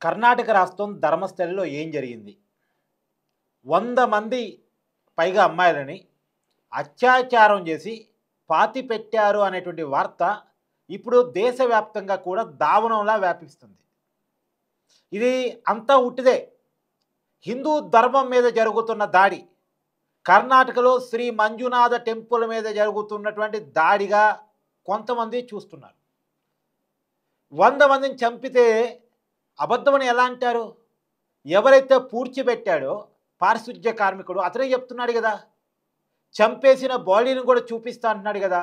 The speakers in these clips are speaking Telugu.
కర్ణాటక రాష్ట్రం ధర్మస్థలిలో ఏం జరిగింది? 100 మంది పైగా అమ్మాయిలని అత్యాచారం చేసి పాతిపెట్టారు అనేటువంటి వార్త ఇప్పుడు దేశవ్యాప్తంగా కూడా దావానంలా వ్యాపిస్తుంది. ఇది అంతా ఉట్టిదే. హిందూ ధర్మం మీద జరుగుతున్న దాడి, కర్ణాటకలో శ్రీ మంజునాథ టెంపుల్ మీద జరుగుతున్నటువంటి దాడిగా కొంతమంది చూస్తున్నారు. 100 మందిని చంపితే అబద్ధమని ఎలా అంటారు? ఎవరైతే పూడ్చిపెట్టాడో పారిశుధ్య కార్మికుడు అతనే చెప్తున్నాడు కదా! చంపేసిన బాడీని కూడా చూపిస్తా అంటున్నాడు కదా!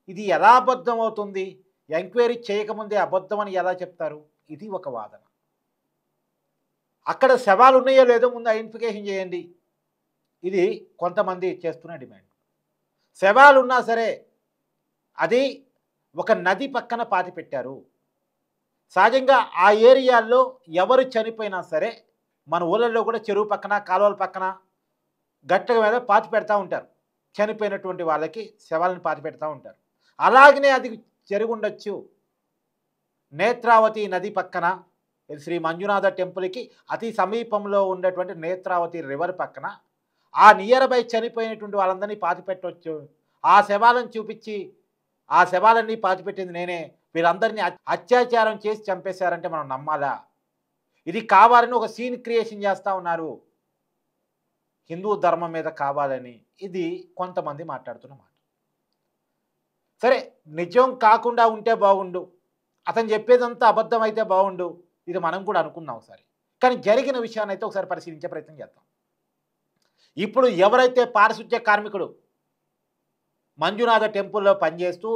ఇది ఎలా అబద్ధం అవుతుంది? ఎంక్వైరీ చేయకముందే అబద్ధమని ఎలా చెప్తారు? ఇది ఒక వాదన. అక్కడ శవాలు ఉన్నాయో లేదో ముందు ఐడెంటిఫికేషన్ చేయండి. ఇది కొంతమంది చేస్తున్న డిమాండ్. శవాలున్నా సరే అది ఒక నది పక్కన పాతిపెట్టారు. సహజంగా ఆ ఏరియాల్లో ఎవరు చనిపోయినా సరే మన ఊళ్ళల్లో కూడా చెరువు పక్కన, కాలువల పక్కన, గట్ల మీద పాతి పెడతా ఉంటారు. చనిపోయినటువంటి వాళ్ళకి శవాలను పాతి పెడతా ఉంటారు. అలాగనే అది జరిగుండొచ్చు. నేత్రావతి నది పక్కన, శ్రీ మంజునాథ టెంపుల్కి అతి సమీపంలో ఉన్నటువంటి నేత్రావతి రివర్ పక్కన ఆ నియర్ బై చనిపోయినటువంటి వాళ్ళందరినీ పాతి పెట్టవచ్చు. ఆ శవాలను చూపించి ఆ శవాలన్నీ పాతిపెట్టింది నేనే, వీళ్ళందరినీ అత్యాచారం చేసి చంపేశారంటే మనం నమ్మాలా? ఇది కావాలని ఒక సీన్ క్రియేషన్ చేస్తూ ఉన్నారు. హిందూ ధర్మం మీద కావాలని. ఇది కొంతమంది మాట్లాడుతున్న మాట. సరే, నిజం కాకుండా ఉంటే బాగుండు, అతను చెప్పేదంతా అబద్ధం అయితే బాగుండు, ఇది మనం కూడా అనుకుందాం ఒకసారి. కానీ జరిగిన విషయాన్ని అయితే ఒకసారి పరిశీలించే ప్రయత్నం చేద్దాం. ఇప్పుడు ఎవరైతే పారిశుధ్య కార్మికుడు మంజునాథ టెంపుల్లో పనిచేస్తూ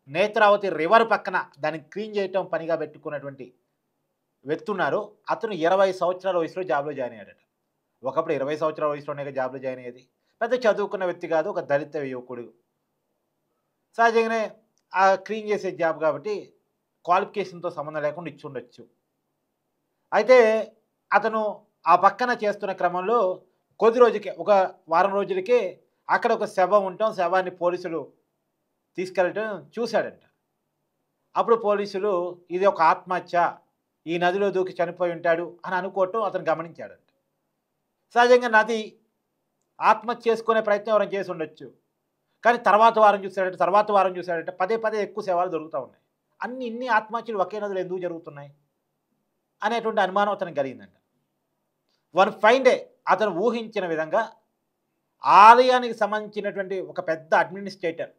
నేత్రావతి రివర్ పక్కన దాన్ని క్లీన్ చేయటం పనిగా పెట్టుకున్నటువంటి వ్యక్తి ఉన్నారో అతను 20 సంవత్సరాల వయసులో జాబ్లో జాయిన్ అయ్యాడట. ఒకప్పుడు 20 సంవత్సరాల వయసులోనే జాబ్లో జాయిన్ అయ్యేది. పెద్ద చదువుకున్న వ్యక్తి కాదు, ఒక దళిత యువకుడు. సహజంగానే ఆ క్లీన్ చేసే జాబ్ కాబట్టి క్వాలిఫికేషన్తో సంబంధం లేకుండా ఇచ్చి ఉండొచ్చు. అయితే అతను ఆ పక్కన చేస్తున్న క్రమంలో కొద్ది రోజులకే, ఒక వారం రోజులకే అక్కడ ఒక శవం ఉండటం, శవాన్ని పోలీసులు తీసుకెళ్ళటం చూశాడంట. అప్పుడు పోలీసులు ఇది ఒక ఆత్మహత్య, ఈ నదిలో దూకి చనిపోయి ఉంటాడు అని అనుకోవటం అతను గమనించాడంట. సహజంగా నది ఆత్మహత్య చేసుకునే ప్రయత్నం ఎవరైనా చేసి ఉండొచ్చు. కానీ తర్వాత వారం చూశాడంటే పదే పదే ఎక్కువ శవాలు దొరుకుతూ ఉన్నాయి. ఇన్ని ఆత్మహత్యలు ఒకే నదిలో ఎందుకు జరుగుతున్నాయి అనేటువంటి అనుమానం అతనికి కలిగిందంట. వన్ ఫైన్ డే అతను ఊహించిన విధంగా ఆలయానికి సంబంధించినటువంటి ఒక పెద్ద అడ్మినిస్ట్రేటర్,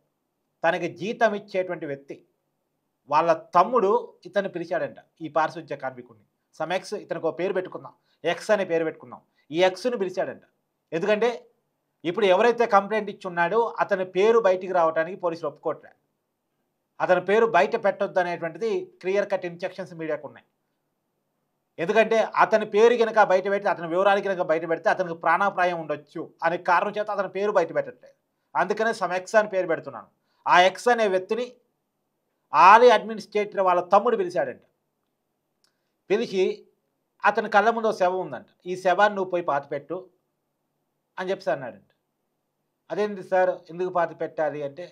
తనకి జీతం ఇచ్చేటువంటి వ్యక్తి వాళ్ళ తమ్ముడు ఇతన్ని పిలిచాడంట, ఈ పారిశుధ్య కార్మికుడిని. సమ్ ఎక్స్, ఇతనికి ఒక పేరు పెట్టుకుందాం, ఎక్స్ అనే పేరు పెట్టుకుందాం. ఈ ఎక్స్ని పిలిచాడంట. ఎందుకంటే ఇప్పుడు ఎవరైతే కంప్లైంట్ ఇచ్చి ఉన్నాడో అతని పేరు బయటికి రావడానికి పోలీసులు ఒప్పుకోవట్లే. అతని పేరు బయట పెట్టొద్దు అనేటువంటిది క్లియర్ కట్ ఇన్స్ట్రక్షన్స్ మీడియాకు ఉన్నాయి. ఎందుకంటే అతని పేరు కనుక బయట పెడితే, అతని వివరాలు కనుక బయట పెడితే అతనికి ప్రాణాపాయం ఉండొచ్చు అనే కారణం చేత అతని పేరు బయట పెట్టట్లేదు. అందుకనే సమ్ ఎక్స్ అని పేరు పెడుతున్నాను. ఆ ఎక్స్ అనే వ్యక్తిని ఆలయ అడ్మినిస్ట్రేటర్ వాళ్ళ తమ్ముడు పిలిచాడంట. పిలిచి అతని కళ్ళ ముందు శవం ఉందంట. ఈ శవాన్ని నువ్వు పోయి పాతిపెట్టు అని చెప్పి అన్నాడంట. అదేంటి సార్, ఎందుకు పాతి పెట్టాలి అంటే,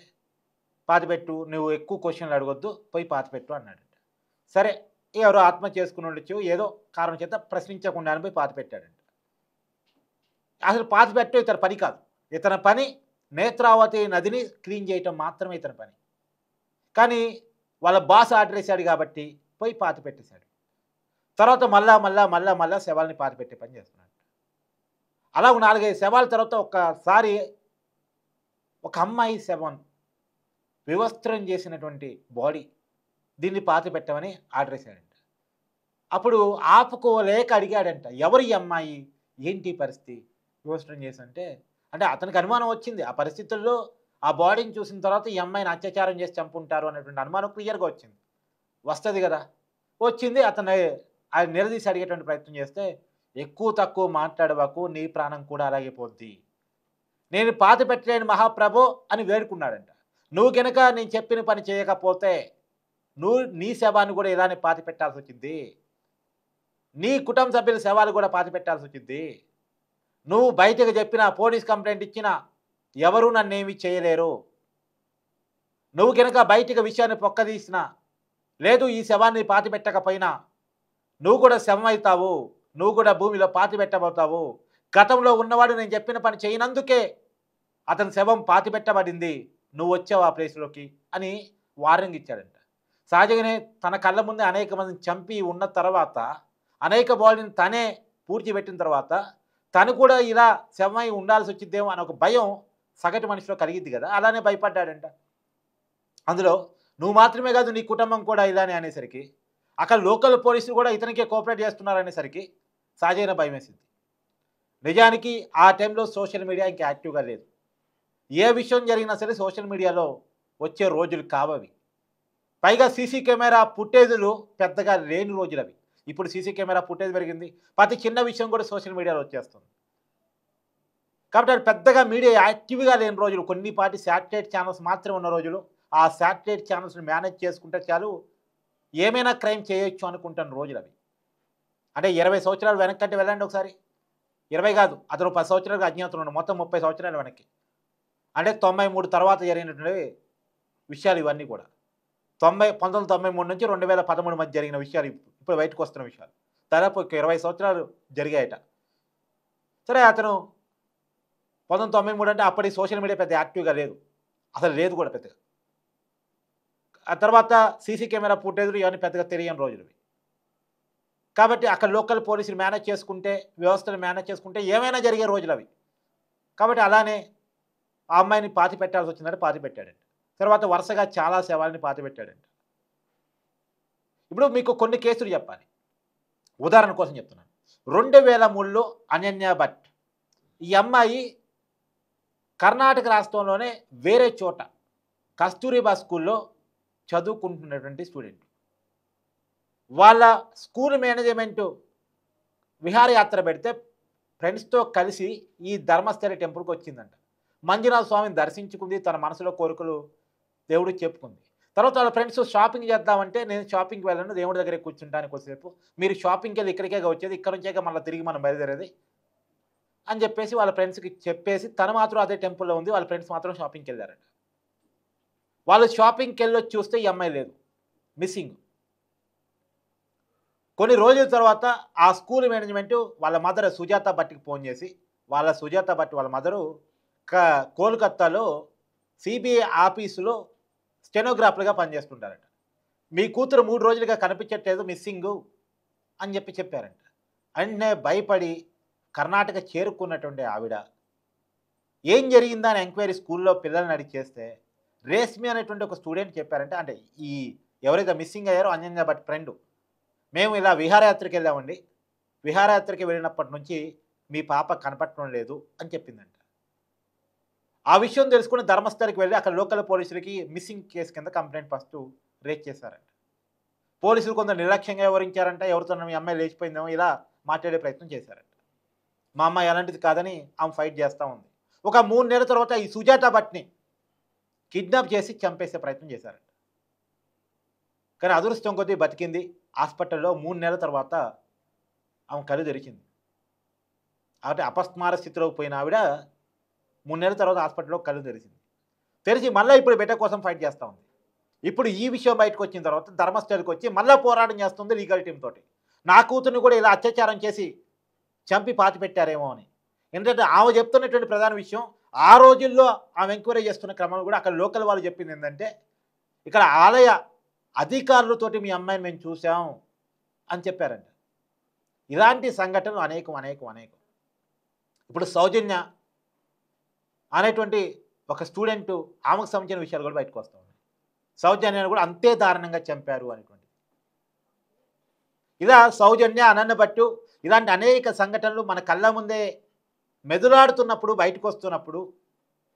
పాతిపెట్టు, నువ్వు ఎక్కువ క్వశ్చన్లు అడగొద్దు, పోయి పాతిపెట్టు అన్నాడంట. సరే, ఎవరో ఆత్మహత్య చేసుకుని ఉండొచ్చు, ఏదో కారణం చేత ప్రశ్నించకుండా పోయి పాతిపెట్టాడంట. అసలు పాతిపెట్టడం ఇతని పని కాదు. ఇతని పని నేత్రావతి నదిని క్లీన్ చేయటం మాత్రమే ఇతని పని. కానీ వాళ్ళ బాస్ ఆర్డర్ వేశాడు కాబట్టి పోయి పాతి పెట్టేశాడు. తర్వాత మళ్ళా శవాలని పాతి పెట్టే పని చేస్తున్నాడు. అలా 4-5 శవాల తర్వాత ఒక్కసారి ఒక అమ్మాయి శవం, వివస్త్రం చేసినటువంటి బాడీ, దీన్ని పాతి పెట్టమని ఆర్డర్ వేశాడంట. అప్పుడు ఆపుకోలేక అడిగాడంట, ఎవరు ఈ అమ్మాయి, ఏంటి పరిస్థితి, వివస్త్రం చేసి అంటే అతనికి అనుమానం వచ్చింది. ఆ పరిస్థితుల్లో ఆ బాడీని చూసిన తర్వాత ఈ అమ్మాయిని అత్యాచారం చేసి చంపుంటారు అనేటువంటి అనుమానం క్లియర్గా వచ్చింది. వస్తుంది కదా, వచ్చింది. అతను ఆయన నిలదీసి అడిగేటువంటి ప్రయత్నం చేస్తే, ఎక్కువ తక్కువ మాట్లాడవాకు, నీ ప్రాణం కూడా అలాగే పోద్ది, నేను పాతి పెట్టలేని మహాప్రభో అని వేడుకున్నాడంట. నువ్వు కనుక నేను చెప్పిన పని చేయకపోతే నీ శవాన్ని కూడా ఇలానే పాతి పెట్టాల్సి వచ్చింది, నీ కుటుంబ సభ్యుల శవాలు కూడా పాతి పెట్టాల్సి వచ్చింది. నువ్వు బయటకు చెప్పినా, పోలీస్ కంప్లైంట్ ఇచ్చినా ఎవరూ నన్నేమి చేయలేరు. నువ్వు కనుక బయటకు విషయాన్ని పొక్కదీసినా, లేదు ఈ శవాన్ని పాతి పెట్టకపోయినా నువ్వు కూడా శవం అవుతావు, నువ్వు కూడా భూమిలో పాతి పెట్టబోతావు, గతంలో ఉన్నవాడు నేను చెప్పిన పని చేయనందుకే అతని శవం పాతి పెట్టబడింది, నువ్వు వచ్చావు ఆ ప్లేస్లోకి అని వార్నింగ్ ఇచ్చాడంట. సహజంగానే తన కళ్ళ ముందే అనేక మందిని చంపి ఉన్న తర్వాత, అనేక బాడీని తనే పూడ్చిపెట్టిన తర్వాత తను కూడా ఇలా శవమై ఉండాల్సి వచ్చిద్దేమో అని ఒక భయం సగటు మనిషిలో కలిగిద్ది కదా, అలానే భయపడ్డాడంట. అందులో నువ్వు మాత్రమే కాదు నీ కుటుంబం కూడా ఇలానే అనేసరికి, అక్కడ లోకల్ పోలీసులు కూడా ఇతనికే కోఆపరేట్ చేస్తున్నారనేసరికి సహజమైన భయం వేసింది. నిజానికి ఆ టైంలో సోషల్ మీడియా ఇంకా యాక్టివ్గా లేదు. ఏ విషయం జరిగినా సరే సోషల్ మీడియాలో వచ్చే రోజులు కావవి. పైగా సీసీ కెమెరా ఫుటేజులు పెద్దగా లేని రోజులు అవి. ఇప్పుడు సీసీ కెమెరా ఫుటేజ్ పెరిగింది, ప్రతి చిన్న విషయం కూడా సోషల్ మీడియాలో వచ్చేస్తుంది. కాబట్టి అది పెద్దగా మీడియా యాక్టివ్గా లేని రోజులు, కొన్నిపాటి శాటిలైట్ ఛానల్స్ మాత్రమే ఉన్న రోజులు. ఆ శాటిలైట్ ఛానల్స్ని మేనేజ్ చేసుకుంటే చాలు ఏమైనా క్రైమ్ చేయొచ్చు అనుకుంటున్న రోజులు అవి. అంటే 20 సంవత్సరాలు వెనక్కంటే వెళ్ళండి ఒకసారి. 20 కాదు, అతను 10 సంవత్సరాలుగా అజ్ఞాతంలో ఉన్నాడు, మొత్తం 30 సంవత్సరాలు వెనక్కి. అంటే 93 తర్వాత జరిగినటువంటి విషయాలు ఇవన్నీ కూడా. 1993 నుంచి 2013 మధ్య జరిగిన విషయాలు ఇప్పుడు బయటకు వస్తున్న విషయాలు. దాదాపు 20 సంవత్సరాలు జరిగాయట. సరే, అతను 1993 అంటే అప్పటి సోషల్ మీడియా పెద్ద యాక్టివ్గా లేదు, అసలు లేదు కూడా పెద్దగా. ఆ తర్వాత సీసీ కెమెరా ఫుటేజ్లు ఇవన్నీ పెద్దగా తెలియని రోజులు. కాబట్టి అక్కడ లోకల్ పోలీసులు మేనేజ్ చేసుకుంటే, వ్యవస్థను మేనేజ్ చేసుకుంటే ఏమైనా జరిగే రోజులు అవి. కాబట్టి అలానే ఆ అమ్మాయిని పాతి పెట్టాల్సి వచ్చిందంటే పాతి పెట్టాడంట. తర్వాత వరుసగా చాలా శవాలని పాతి పెట్టాడంట. ఇప్పుడు మీకు కొన్ని కేసులు చెప్పాలి, ఉదాహరణ కోసం చెప్తున్నాను. 2003లో అనన్య భట్, ఈ అమ్మాయి కర్ణాటక రాష్ట్రంలోనే వేరే చోట కస్తూరిబా స్కూల్లో చదువుకుంటున్నటువంటి స్టూడెంట్. వాళ్ళ స్కూల్ మేనేజ్మెంటు విహారయాత్ర పెడితే ఫ్రెండ్స్తో కలిసి ఈ ధర్మస్థలి టెంపుల్కి వచ్చిందంట. మంజునాథ స్వామిని దర్శించుకుంది, తన మనసులో కోరికలు దేవుడికి చెప్పుకుంది. తర్వాత వాళ్ళ ఫ్రెండ్స్ షాపింగ్ చేద్దామంటే, నేను షాపింగ్కి వెళ్ళను, దేవుడి దగ్గర కూర్చుంటానికి కొద్దిసేపు, మీరు షాపింగ్కి వెళ్ళి ఇక్కడికే వచ్చేది, ఇక్కడ నుంచే మళ్ళీ తిరిగి మనం బయలుదేరేది అని చెప్పేసి వాళ్ళ ఫ్రెండ్స్కి చెప్పేసి, తను మాత్రం అదే టెంపుల్లో ఉంది, వాళ్ళ ఫ్రెండ్స్ మాత్రం షాపింగ్కి వెళ్ళారంట. వాళ్ళు షాపింగ్కి వెళ్ళొచ్చి చూస్తే ఈ అమ్మాయి లేదు, మిస్సింగ్. కొన్ని రోజుల తర్వాత ఆ స్కూల్ మేనేజ్మెంటు వాళ్ళ మదర్ సుజాత భట్కి ఫోన్ చేసి, సుజాత భట్ వాళ్ళ మదరు కోల్కత్తాలో సిబిఐ ఆఫీసులో స్టెనోగ్రాఫర్గా పనిచేస్తుంటారట. మీ కూతురు 3 రోజులుగా కనిపించట్లేదు, మిస్సింగు అని చెప్పారంట. వెంటనే భయపడి కర్ణాటక చేరుకున్నటువంటి ఆవిడ ఏం జరిగిందని ఎంక్వైరీ స్కూల్లో పిల్లల్ని అడిగి చేస్తే, రేష్మి అనేటువంటి ఒక స్టూడెంట్ చెప్పారంటే, అంటే ఈ ఎవరైతే మిస్సింగ్ అయ్యారో అనన్య భట్ ఫ్రెండ్, మేము ఇలా విహారయాత్రకి వెళ్ళామండి, విహారయాత్రకి వెళ్ళినప్పటి నుంచి మీ పాప కనపడటం లేదు అని చెప్పిందంట. ఆ విషయం తెలుసుకుని ధర్మస్థలికి వెళ్ళి అక్కడ లోకల్ పోలీసులకి మిస్సింగ్ కేసు కింద కంప్లైంట్ ఫస్ట్ రేజ్ చేశారంట. పోలీసులు కొంత నిర్లక్ష్యంగా వివరించారంట, ఎవరితో మీ అమ్మాయి లేచిపోయిందేమో ఇలా మాట్లాడే ప్రయత్నం చేశారంట. మా అమ్మాయి అలాంటిది కాదని ఆమె ఫైట్ చేస్తూ ఉంది. ఒక 3 నెలల తర్వాత ఈ సుజాత భట్ని కిడ్నాప్ చేసి చంపేసే ప్రయత్నం చేశారంట. కానీ అదృష్టం కొద్దీ బతికింది. హాస్పిటల్లో 3 నెలల తర్వాత ఆమె కళ్ళు తెరిచింది. అంటే అపస్మార స్థితిలోకి పోయిన ఆవిడ 3 నెలల తర్వాత హాస్పిటల్లో కళ్ళు తెరిచి మళ్ళీ ఇప్పుడు బిడ్డ కోసం ఫైట్ చేస్తూ ఉంది. ఇప్పుడు ఈ విషయం బయటకు వచ్చిన తర్వాత ధర్మస్థలికి వచ్చి మళ్ళీ పోరాటం చేస్తుంది లీగల్ టీమ్ తోటి. నా కూతుర్ని కూడా ఇలా అత్యాచారం చేసి చంపి పాతి పెట్టారేమో అని. ఎందుకంటే ఆమె చెప్తున్నటువంటి ప్రధాన విషయం, ఆ రోజుల్లో ఆమె ఎంక్వైరీ చేస్తున్న క్రమంలో కూడా అక్కడ లోకల్ వాళ్ళు చెప్పింది ఏంటంటే, ఇక్కడ ఆలయ అధికారులతోటి మీ అమ్మాయిని మేము చూసాం అని చెప్పారంట. ఇలాంటి సంఘటనలు అనేకం. ఇప్పుడు సౌజన్య అనేటువంటి ఒక స్టూడెంటు, ఆమెకు సంబంధించిన విషయాలు కూడా బయటకు వస్తూ ఉన్నాయి. సౌజన్యను కూడా అంతే దారుణంగా చంపారు అనేటువంటి. ఇలా సౌజన్య, అనన్య భట్టు ఇలాంటి అనేక సంఘటనలు మన కళ్ళ ముందే మెదులాడుతున్నప్పుడు, బయటకు వస్తున్నప్పుడు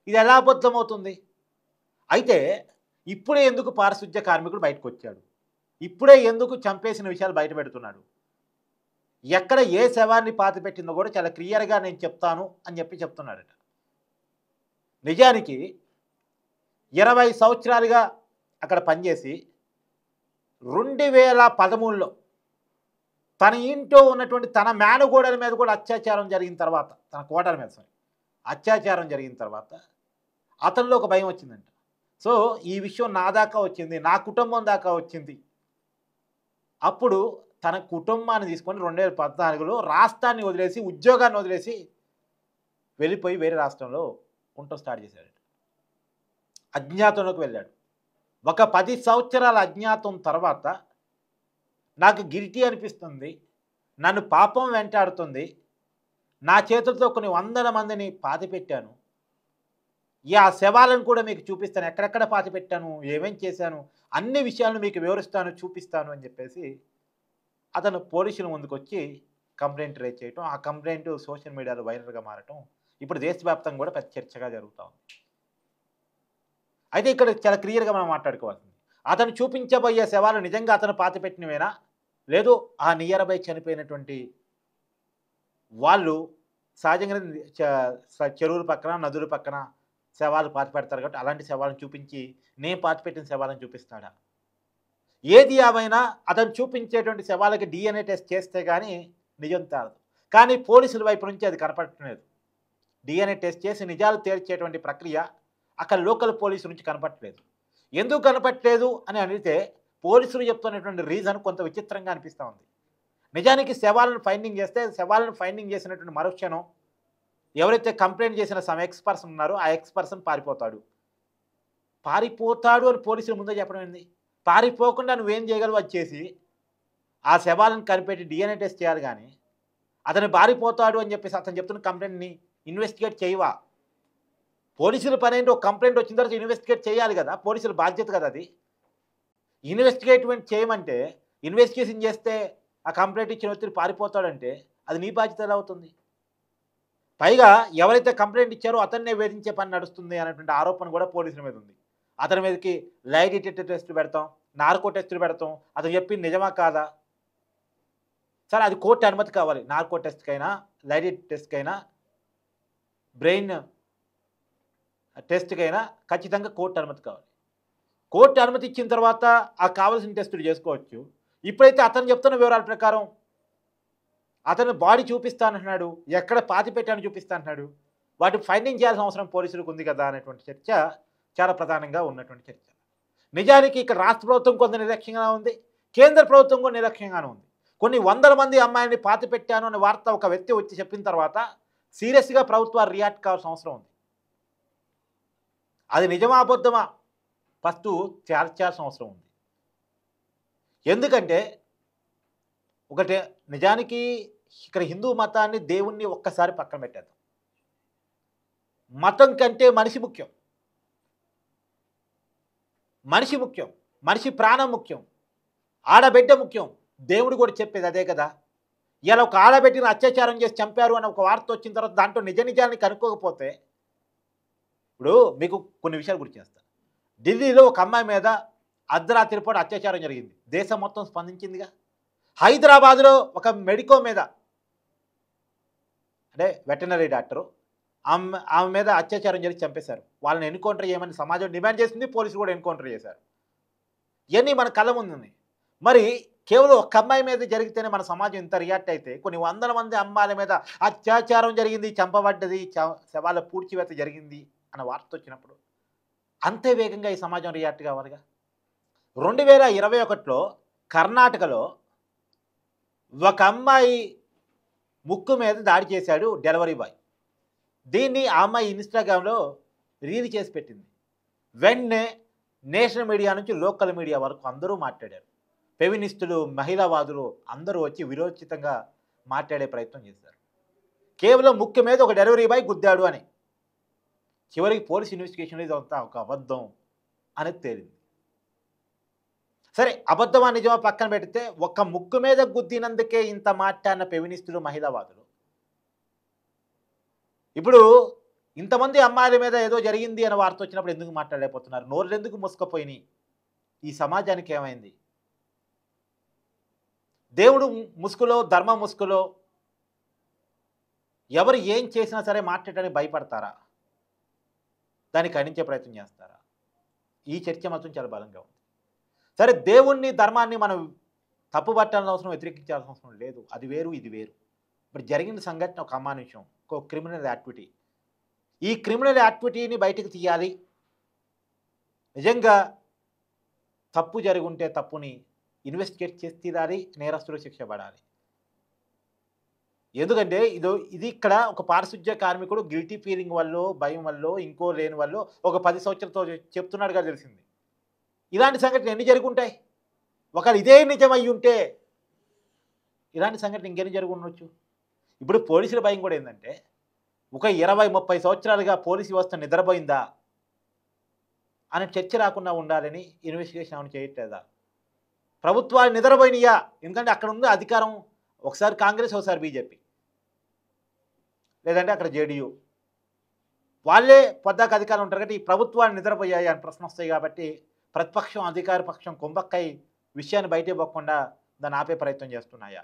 ఇది ఎలా అబద్ధమవుతుంది? అయితే ఇప్పుడే ఎందుకు పారిశుద్ధ్య కార్మికుడు బయటకు వచ్చాడు? ఇప్పుడే ఎందుకు చంపేసిన విషయాలు బయట పెడుతున్నాడు? ఎక్కడ ఏ శవాన్ని పాతిపెట్టిందో కూడా చాలా క్లియర్గా నేను చెప్తాను అని చెప్తున్నాడట. నిజానికి 20 సంవత్సరాలుగా అక్కడ పనిచేసి 2013లో తన ఇంట్లో ఉన్నటువంటి తన మేనగోడల మీద కూడా అత్యాచారం జరిగిన తర్వాత, తన కోడల మీద అత్యాచారం జరిగిన తర్వాత అతనిలో ఒక భయం వచ్చిందంట. సో ఈ విషయం నా దాకా వచ్చింది, నా కుటుంబం దాకా వచ్చింది, అప్పుడు తన కుటుంబాన్ని తీసుకొని 2014లో రాష్ట్రాన్ని వదిలేసి, ఉద్యోగాన్ని వదిలేసి వెళ్ళిపోయి వేరే రాష్ట్రంలో ఉండటం స్టార్ట్ చేశాడు. అజ్ఞాతంలోకి వెళ్ళాడు. ఒక 10 సంవత్సరాల అజ్ఞాతం తర్వాత నాకు గిల్టీ అనిపిస్తుంది, నన్ను పాపం వెంటాడుతుంది, నా చేతులతో కొన్ని వందల మందిని పాతిపెట్టాను, ఆ శవాలను కూడా మీకు చూపిస్తాను, ఎక్కడెక్కడ పాతిపెట్టాను, ఏమేం చేశాను, అన్ని విషయాలను మీకు వివరిస్తాను, చూపిస్తాను అని చెప్పేసి అతను పోలీసుల ముందుకు వచ్చి కంప్లైంట్ రేజ్ చేయటం, ఆ కంప్లైంట్ సోషల్ మీడియాలో వైరల్గా మారటం ఇప్పుడు దేశవ్యాప్తంగా కూడా పెద్ద చర్చగా జరుగుతూ ఉంది. అయితే ఇక్కడ చాలా క్లియర్గా మనం మాట్లాడుకోవాల్సింది, అతను చూపించబోయే శవాలు నిజంగా అతను పాతిపెట్టినవేనా, లేదు ఆ నియర్ బై చనిపోయినటువంటి వాళ్ళు సహజంగానే చెరువుల పక్కన, నదుల పక్కన శవాలు పాతిపెడతారు కాబట్టి అలాంటి శవాలను చూపించి నేను పాతిపెట్టిన శవాలను చూపిస్తాడా? ఏది ఏమైనా అతను చూపించేటువంటి శవాలకి DNA టెస్ట్ చేస్తే కానీ నిజం తేలదు. కానీ పోలీసుల వైపు నుంచి అది కనపడట్లేదు. DNA టెస్ట్ చేసి నిజాలు తేల్చేటువంటి ప్రక్రియ అక్కడ లోకల్ పోలీసు నుంచి కనపడట్లేదు. ఎందుకు కనపడట్లేదు అని అడిగితే పోలీసులు చెప్తున్నటువంటి రీజన్ కొంత విచిత్రంగా అనిపిస్తూ ఉంది. నిజానికి శవాలను ఫైండింగ్ చేస్తే, శవాలను ఫైండింగ్ చేసినటువంటి మరుక్షణం ఎవరైతే కంప్లైంట్ చేసిన ఎక్స్ పర్సన్ ఉన్నారో ఆ ఎక్స్ పర్సన్ పారిపోతాడు అని పోలీసులు ముందే చెప్పడం ఏంది? పారిపోకుండా నువ్వేం చేయగలవు అది చేసి ఆ శవాలను కనిపెట్టి DNA టెస్ట్ చేయాలి, కానీ అతను పారిపోతాడు అని చెప్పేసి అతను చెప్తున్న కంప్లైంట్ని ఇన్వెస్టిగేట్ చేయవా? పోలీసుల పని ఏంటి? ఒక కంప్లైంట్ వచ్చిన తర్వాత ఇన్వెస్టిగేట్ చేయాలి కదా, పోలీసుల బాధ్యత కదా అది. ఇన్వెస్టిగేట్మెంట్ చేయమంటే, ఇన్వెస్టిగేషన్ చేస్తే ఆ కంప్లైంట్ ఇచ్చిన వ్యక్తి పారిపోతాడంటే అది నీ బాధ్యత ఎలా అవుతుంది? పైగా ఎవరైతే కంప్లైంట్ ఇచ్చారో అతన్నే వేధించే పని నడుస్తుంది అనేటువంటి ఆరోపణ కూడా పోలీసుల మీద ఉంది. అతని మీదకి లై డిటెక్టర్ టెస్టులు పెడతాం, నార్కో టెస్టులు పెడతాం, అతను చెప్పింది నిజమా కాదా? సరే, అది కోర్టు అనుమతి కావాలి. నార్కో టెస్ట్కైనా, లై డిటెక్టర్ టెస్ట్కైనా, బ్రెయిన్ టెస్ట్కైనా ఖచ్చితంగా కోర్టు అనుమతి కావాలి. కోర్టు అనుమతి ఇచ్చిన తర్వాత ఆ కావాల్సిన టెస్టులు చేసుకోవచ్చు. ఇప్పుడైతే అతను చెప్తున్న వివరాల ప్రకారం అతను బాడీ చూపిస్తానంటున్నాడు, ఎక్కడ పాతిపెట్టాను చూపిస్తానంటున్నాడు, వాటి ఫైండింగ్ చేయాల్సిన అవసరం పోలీసులకు ఉంది కదా అనేటువంటి చర్చ చాలా ప్రధానంగా ఉన్నటువంటి చర్చ. నిజానికి ఇక్కడ రాష్ట్ర ప్రభుత్వం కొంత నిర్లక్ష్యంగా ఉంది, కేంద్ర ప్రభుత్వం కూడా నిర్లక్ష్యంగానే ఉంది. కొన్ని వందల మంది అమ్మాయిని పాతిపెట్టాను అనే వార్త ఒక వ్యక్తి వచ్చి చెప్పిన తర్వాత సీరియస్గా ప్రభుత్వాలు రియాక్ట్ కావాల్సిన అవసరం ఉంది. అది నిజమా అబద్ధమా ఫస్ట్ తేల్చాల్సిన అవసరం ఉంది. ఎందుకంటే ఒకటే, నిజానికి ఇక్కడ హిందూ మతాన్ని, దేవుణ్ణి ఒక్కసారి పక్కన పెట్టేద్దాం. మతం కంటే మనిషి ముఖ్యం, మనిషి ముఖ్యం, మనిషి ప్రాణం ముఖ్యం, ఆడబిడ్డ ముఖ్యం. దేవుడు కూడా చెప్పేది అదే కదా. ఇలా ఒక ఆడబిడ్డని అత్యాచారం చేసి చంపారు అని ఒక వార్త వచ్చిన తర్వాత దాంట్లో నిజ నిజాన్ని కనుక్కోకపోతే, ఇప్పుడు మీకు కొన్ని విషయాలు గుర్తు చేస్తాను. ఢిల్లీలో ఒక అమ్మాయి మీద అర్ధరాత్రి పూట అత్యాచారం జరిగింది, దేశం మొత్తం స్పందించిందిగా. హైదరాబాద్లో ఒక మెడికో మీద, అంటే వెటనరీ డాక్టరు, ఆమె మీద అత్యాచారం జరిగి చంపేశారు. వాళ్ళని ఎన్కౌంటర్ చేయమని సమాజం డిమాండ్ చేసింది, పోలీసులు కూడా ఎన్కౌంటర్ చేశారు. ఇవన్నీ మన కళ్ళ ముందు ఉన్నాయి. మరి కేవలం ఒక అమ్మాయి మీద జరిగితేనే మన సమాజం ఇంత రియాక్ట్ అయితే, కొన్ని వందల మంది అమ్మాయిల మీద అత్యాచారం జరిగింది, చంపబడ్డది, శవాల పూడ్చివేత జరిగింది అన్న వార్త వచ్చినప్పుడు అంతే వేగంగా ఈ సమాజం రియాక్ట్ కావాలిగా. 2021లో కర్ణాటకలో ఒక అమ్మాయి ముక్కు మీద దాడి చేశాడు డెలివరీ బాయ్. దీన్ని ఆ అమ్మాయి ఇన్స్టాగ్రామ్లో రీల్ చేసి పెట్టింది. వెంటనే నేషనల్ మీడియా నుంచి లోకల్ మీడియా వరకు అందరూ మాట్లాడారు. ఫెమినిస్టులు, మహిళావాదులు అందరూ వచ్చి విరోచితంగా మాట్లాడే ప్రయత్నం చేశారు. కేవలం ముక్కు మీద ఒక డెలివరీ బాయ్ గుద్దాడు అని. చివరికి పోలీస్ ఇన్వెస్టిగేషన్ ఇదంతా ఒక అబద్ధం అనేది తేలింది. సరే, అబద్ధమా నిజమా పక్కన పెడితే, ఒక్క ముక్కు మీద గుద్దినందుకే ఇంత మాట్లాడిన ఫెమినిస్టులు, మహిళావాదులు ఇప్పుడు ఇంతమంది అమ్మాయిల మీద ఏదో జరిగింది అని వార్త వచ్చినప్పుడు ఎందుకు మాట్లాడలేకపోతున్నారు? నోళ్ళు ఎందుకు మూసుకుపోయినాయి? ఈ సమాజానికి ఏమైంది? దేవుడు ముసుగులో, ధర్మ ముసుగులో ఎవరు ఏం చేసినా సరే మాట్లాడడానికి భయపడతారా? దాన్ని ఖండించే ప్రయత్నం చేస్తారా? ఈ చర్చ మాత్రం చాలా బలంగా ఉంది. సరే, దేవుణ్ణి, ధర్మాన్ని మనం తప్పుపట్టాల్సిన అవసరం, వ్యతిరేకించాల్సిన అవసరం లేదు. అది వేరు, ఇది వేరు. ఇప్పుడు జరిగిన సంఘటన ఒక అమానుషం, ఒక క్రిమినల్ యాక్టివిటీ. ఈ క్రిమినల్ యాక్టివిటీని బయటకు తీయాలి. నిజంగా తప్పు జరిగి ఉంటే తప్పుని ఇన్వెస్టిగేట్ చేసి తీరాలి, నేరస్తులు శిక్ష పడాలి. ఎందుకంటే ఇది ఇక్కడ ఒక పారిశుధ్య కార్మికుడు గిల్టీ ఫీలింగ్ వల్లో, భయం వల్లో, ఇంకో లేని వల్లో ఒక 10 సంవత్సరాలతో చెప్తున్నాడుగా తెలిసింది. ఇలాంటి సంఘటనలు ఎన్ని జరుగుంటాయి? ఒకవేళ ఇదే నిజం అయ్యి ఉంటే ఇలాంటి సంఘటన ఇంకెన్ని జరిగి ఉండొచ్చు? ఇప్పుడు పోలీసుల భయం కూడా ఏంటంటే, ఒక 20-30 సంవత్సరాలుగా పోలీసు వ్యవస్థ నిద్రపోయిందా అనే చర్చ రాకుండా ఉండాలని ఇన్వెస్టిగేషన్ ఏమైనా చేయట్లేదా? ప్రభుత్వాలు నిద్రపోయినాయా? ఎందుకంటే అక్కడ ఉంది అధికారం, ఒకసారి కాంగ్రెస్, ఒకసారి బీజేపీ, లేదంటే అక్కడ జేడీయూ. వాళ్ళే పొద్దాక అధికారం ఉంటారు కాబట్టి ఈ ప్రభుత్వాలు నిద్రపోయాయి అని ప్రశ్న వస్తాయి. కాబట్టి ప్రతిపక్షం, అధికార పక్షం కుంభక్కై విషయాన్ని బయటే పోకుండా దాన్ని ఆపే ప్రయత్నం చేస్తున్నాయా?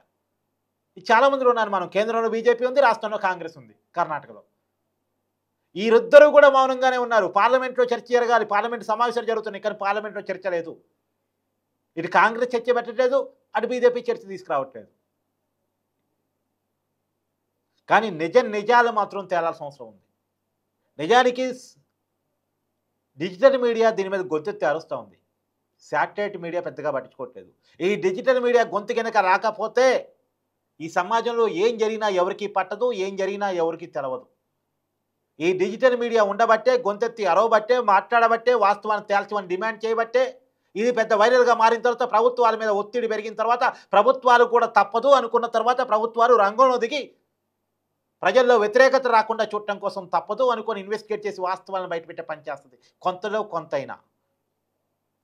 ఇది చాలామందిలో ఉన్నారు. మనం కేంద్రంలో బీజేపీ ఉంది, రాష్ట్రంలో కాంగ్రెస్ ఉంది, కర్ణాటకలో. వీరిద్దరూ కూడా మౌనంగానే ఉన్నారు. పార్లమెంట్లో చర్చ జరగాలి, పార్లమెంట్ సమావేశాలు జరుగుతున్నాయి, కానీ పార్లమెంట్లో చర్చ లేదు. ఇటు కాంగ్రెస్ చర్చ పెట్టట్లేదు, అటు బీజేపీ చర్చ తీసుకురావట్లేదు. కానీ నిజాలు మాత్రం తేలాల్సిన అవసరం ఉంది. నిజానికి డిజిటల్ మీడియా దీని మీద గొంతెత్తి అరుస్తూ ఉంది. శాటిలైట్ మీడియా పెద్దగా పట్టించుకోవట్లేదు. ఈ డిజిటల్ మీడియా గొంతు కనుక రాకపోతే ఈ సమాజంలో ఏం జరిగినా ఎవరికి పట్టదు, ఏం జరిగినా ఎవరికి తెలవదు. ఈ డిజిటల్ మీడియా ఉండబట్టే, గొంతెత్తి అరవబట్టే, మాట్లాడబట్టే, వాస్తవాన్ని తేల్చమని డిమాండ్ చేయబట్టే ఇది పెద్ద వైరల్గా మారిన తర్వాత, ప్రభుత్వాల మీద ఒత్తిడి పెరిగిన తర్వాత, ప్రభుత్వాలు కూడా తప్పదు అనుకున్న తర్వాత ప్రభుత్వాలు రంగంలో దిగి ప్రజల్లో వ్యతిరేకత రాకుండా చూడటం కోసం తప్పదు అనుకొని ఇన్వెస్టిగేట్ చేసి వాస్తవాలను బయటపెట్టే పని చేస్తుంది, కొంతలో కొంతైనా.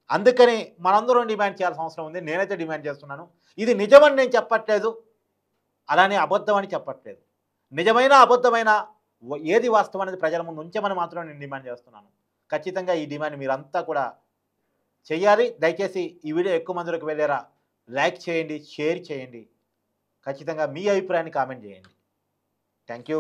అందుకని మనందరం డిమాండ్ చేయాల్సిన అవసరం ఉంది. నేనైతే డిమాండ్ చేస్తున్నాను. ఇది నిజమని నేను చెప్పట్లేదు, అలానే అబద్ధం అని చెప్పట్లేదు. నిజమైన అబద్ధమైన ఏది వాస్తవం అనేది ప్రజల ముందు ఉంచమని మాత్రం నేను డిమాండ్ చేస్తున్నాను. ఖచ్చితంగా ఈ డిమాండ్ మీరంతా కూడా చేయాలి. దయచేసి ఈ వీడియో ఎక్కువ మందిలోకి వెళ్ళేలా లైక్ చేయండి, షేర్ చేయండి. ఖచ్చితంగా మీ అభిప్రాయాన్ని కామెంట్ చేయండి. Thank you.